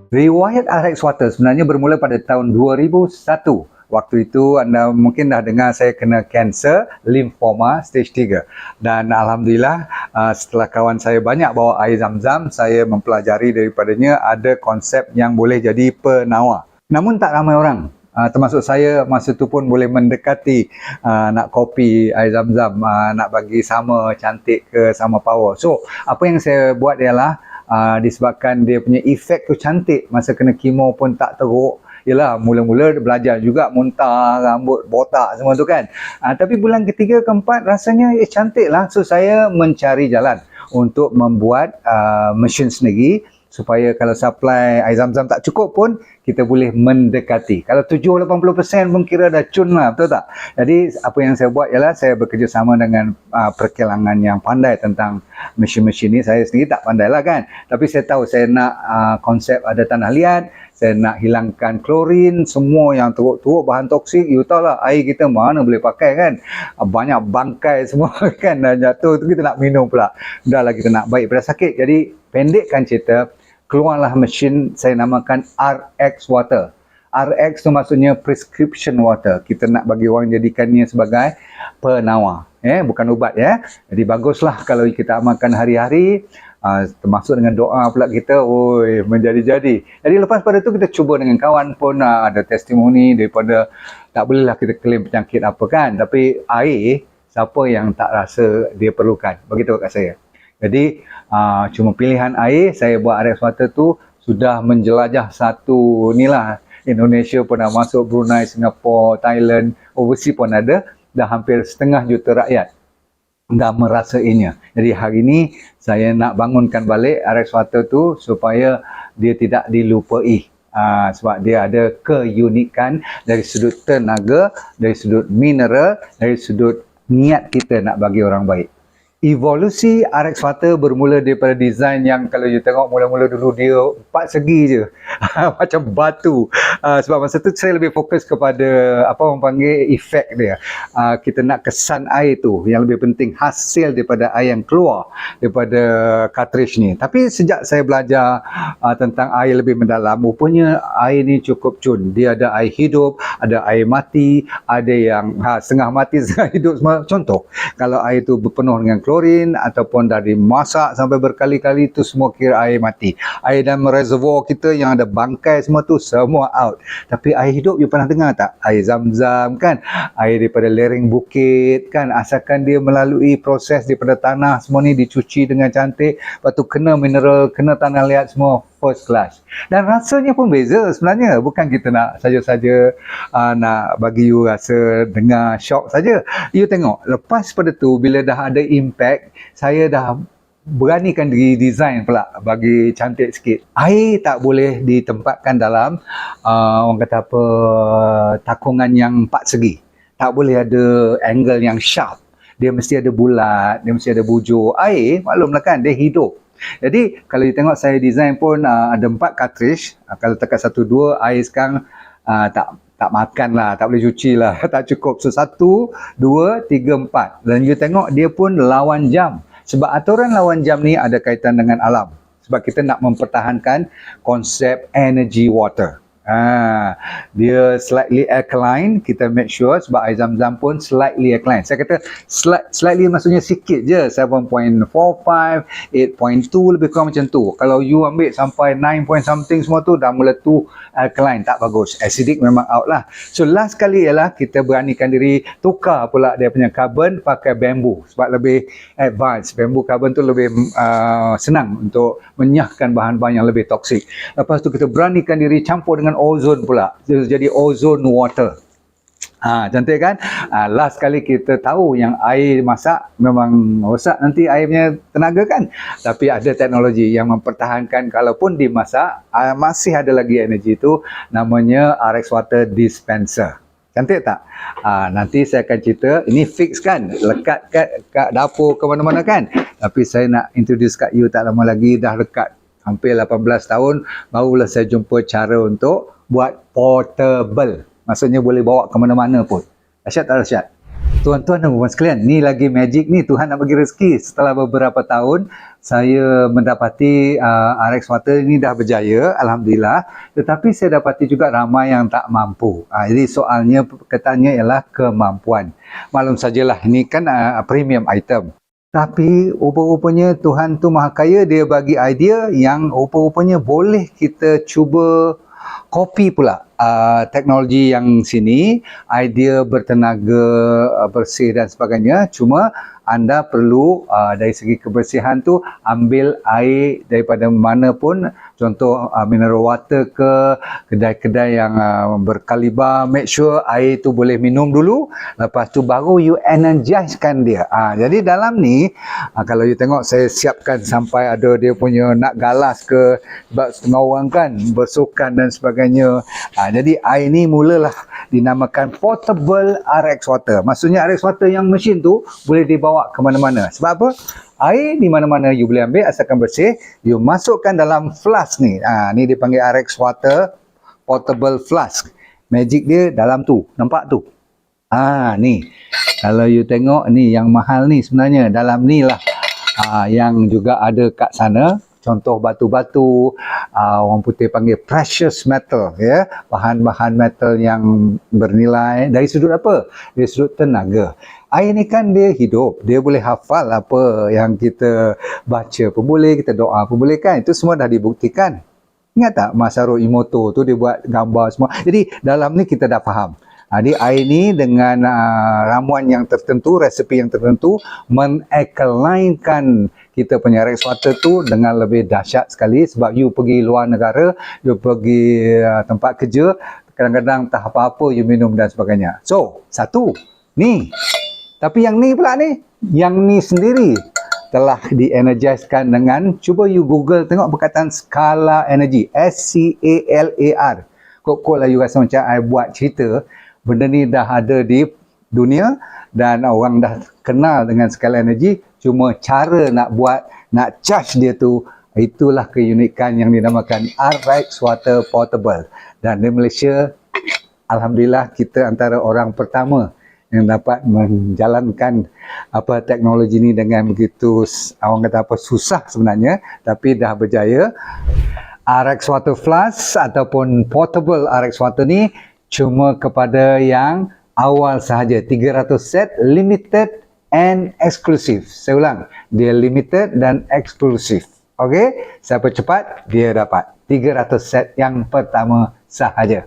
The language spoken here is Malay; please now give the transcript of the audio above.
Riwayat RX Water sebenarnya bermula pada tahun 2001. Waktu itu anda mungkin dah dengar saya kena kanser limfoma stage 3. Dan Alhamdulillah setelah kawan saya banyak bawa air zam-zam, saya mempelajari daripadanya ada konsep yang boleh jadi penawar. Namun tak ramai orang, termasuk saya masa tu pun boleh mendekati nak kopi air zam-zam, nak bagi sama cantik ke sama power. So apa yang saya buat ialah disebabkan dia punya efek tu cantik masa kena kemo pun tak teruk. Yelah, mula-mula belajar juga muntah, rambut botak semua tu kan. Tapi bulan ketiga, keempat rasanya cantik lah. So saya mencari jalan untuk membuat mesin sendiri supaya kalau supply air zam-zam tak cukup pun kita boleh mendekati. Kalau 70-80% pun kira dah cun lah, betul tak? Jadi apa yang saya buat ialah saya bekerjasama dengan perkilangan yang pandai tentang mesin-mesin ni. Saya sendiri tak pandai lah kan. Tapi saya tahu saya nak konsep ada tanah liat, saya nak hilangkan klorin, semua yang teruk-teruk, bahan toksik. You tahu lah air kita mana boleh pakai kan. Banyak bangkai semua kan dah jatuh tu kita nak minum pula. Dah lah kita nak baik pada sakit. Jadi pendekkan cerita, keluarlah mesin saya namakan RX Water. RX tu maksudnya prescription water. Kita nak bagi orang jadikannya sebagai penawar. Bukan ubat ya. Jadi baguslah kalau kita amalkan hari-hari. Termasuk dengan doa pula kita, menjadi-jadi. Jadi lepas pada tu kita cuba dengan kawan pun ada testimoni daripada tak bolehlah kita klaim penyakit apa kan. Tapi air, siapa yang tak rasa dia perlukan. Begitu kat saya. Jadi cuma pilihan air, saya buat RX Water tu sudah menjelajah satu inilah. Indonesia pernah masuk, Brunei, Singapura, Thailand, overseas pun ada. Dah hampir 1,5 juta rakyat dah merasainya. Jadi hari ini saya nak bangunkan balik RX Water tu supaya dia tidak dilupai. Sebab dia ada keunikan dari sudut tenaga, dari sudut mineral, dari sudut niat kita nak bagi orang baik. Evolusi RX Water bermula daripada design yang kalau you tengok mula-mula dulu dia 4 segi je. Macam batu. Sebab masa tu saya lebih fokus kepada apa orang panggil efek dia. Kita nak kesan air tu yang lebih penting, hasil daripada air yang keluar daripada cartridge ni. Tapi sejak saya belajar tentang air lebih mendalam, rupanya air ni cukup cun. Dia ada air hidup, ada air mati, ada yang setengah mati, setengah hidup semua. Contoh, kalau air tu berpenuh dengan klorin ataupun dari masak sampai berkali-kali tu semua kira air mati. Air dalam reservoir kita yang ada bangkai semua tu semua out. Tapi air hidup you pernah dengar tak? Air zam-zam kan? Air daripada lereng bukit kan? Asalkan dia melalui proses daripada tanah semua ni dicuci dengan cantik. Lepas tu kena mineral, kena tanah liat semua first class. Dan rasanya pun beza sebenarnya. Bukan kita nak saja-saja nak bagi you rasa dengar shock saja. You tengok, lepas pada tu bila dah ada impact, saya dah beranikan diri design pula bagi cantik sikit. Air tak boleh ditempatkan dalam orang kata apa, takungan yang 4 segi. Tak boleh ada angle yang sharp. Dia mesti ada bulat, dia mesti ada bujur. Air, maklumlah kan, dia hidup. Jadi kalau you tengok saya design pun ada 4 cartridge. Kalau tekat 1, 2, air sekarang tak makan lah, tak boleh cuci lah, tak cukup. So 1, 2, 3, 4. Dan you tengok dia pun lawan jam. Sebab aturan lawan jam ni ada kaitan dengan alam. Sebab kita nak mempertahankan konsep energy water. Dia slightly alkaline, kita make sure sebab air zam-zam pun slightly alkaline. Saya kata slightly maksudnya sikit je, 7.45, 8.2 lebih kurang macam tu. Kalau you ambil sampai 9 point something semua tu dah mula tu alkaline, tak bagus. Acidic memang out lah. So last kali ialah kita beranikan diri tukar pula dia punya carbon pakai bambu sebab lebih advance. Bambu carbon tu lebih senang untuk menyahkan bahan-bahan yang lebih toksik. Lepas tu kita beranikan diri campur dengan ozon pula. Jadi ozone water. Cantik kan? Last kali kita tahu yang air masak memang rosak nanti airnya tenaga kan. Tapi ada teknologi yang mempertahankan kalaupun dimasak masih ada lagi energi itu, namanya RX Water Dispenser. Cantik tak? Nanti saya akan cerita. Ini fix kan? Lekat kat dapur ke mana-mana kan? Tapi saya nak introduce kat you tak lama lagi, dah lekat hampir 18 tahun, barulah saya jumpa cara untuk buat portable. Maksudnya boleh bawa ke mana-mana pun. Dahsyat tak dahsyat? Tuan-tuan dan puan sekalian, ni lagi magic ni. Tuhan nak bagi rezeki. Setelah beberapa tahun saya mendapati RX Water ini dah berjaya, Alhamdulillah. Tetapi saya dapati juga ramai yang tak mampu. Jadi soalnya katanya ialah kemampuan. Maklum sajalah, ini kan premium item. Tapi rupa-rupanya Tuhan tu Maha Kaya, dia bagi idea yang rupa-rupanya boleh kita cuba copy pula teknologi yang sini, idea bertenaga bersih dan sebagainya. Cuma anda perlu dari segi kebersihan tu ambil air daripada mana pun, contoh mineral water ke, kedai-kedai yang berkaliber, make sure air tu boleh minum dulu, lepas tu baru you energizekan dia. Jadi dalam ni kalau you tengok saya siapkan sampai ada dia punya nak galas ke, sebab setengah orang kan bersukan dan sebagainya. Jadi air ni mulalah dinamakan portable RX water. Maksudnya RX water yang mesin tu boleh dibawa ke mana-mana. Sebab apa? Air di mana-mana you boleh ambil asalkan bersih. You masukkan dalam flask ni. Ni dipanggil RX water portable flask. Magic dia dalam tu. Nampak tu? Ni. Kalau you tengok ni yang mahal ni sebenarnya. Dalam ni lah. Yang juga ada kat sana. Contoh batu-batu, orang putih panggil precious metal, ya, bahan-bahan metal yang bernilai dari sudut apa? Dari sudut tenaga. Air ni kan dia hidup, dia boleh hafal apa yang kita baca pun boleh, kita doa pun boleh kan, itu semua dah dibuktikan. Ingat tak Masaru Emoto tu dia buat gambar semua. Jadi dalam ni kita dah faham. Jadi air ni dengan ramuan yang tertentu, resepi yang tertentu, mengalkalinkan kita punya RX water tu dengan lebih dahsyat sekali. Sebab you pergi luar negara, you pergi tempat kerja, kadang-kadang tak apa-apa you minum dan sebagainya. So, satu, ni. Tapi yang ni pula ni, yang ni sendiri telah di-energizekan dengan, cuba you Google tengok perkataan skala energy, SCALAR. Kok lah you rasa macam I buat cerita, benda ni dah ada di dunia dan orang dah kenal dengan skala energi, cuma cara nak buat, nak charge dia tu, itulah keunikan yang dinamakan RX Water Portable. Dan di Malaysia, Alhamdulillah kita antara orang pertama yang dapat menjalankan teknologi ni dengan begitu, orang kata apa, susah sebenarnya, tapi dah berjaya. RX Water Flask ataupun Portable RX Water ni cuma kepada yang awal sahaja, 300 set, limited and exclusive. Saya ulang, dia limited dan eksklusif. Okey, siapa cepat dia dapat 300 set yang pertama sahaja.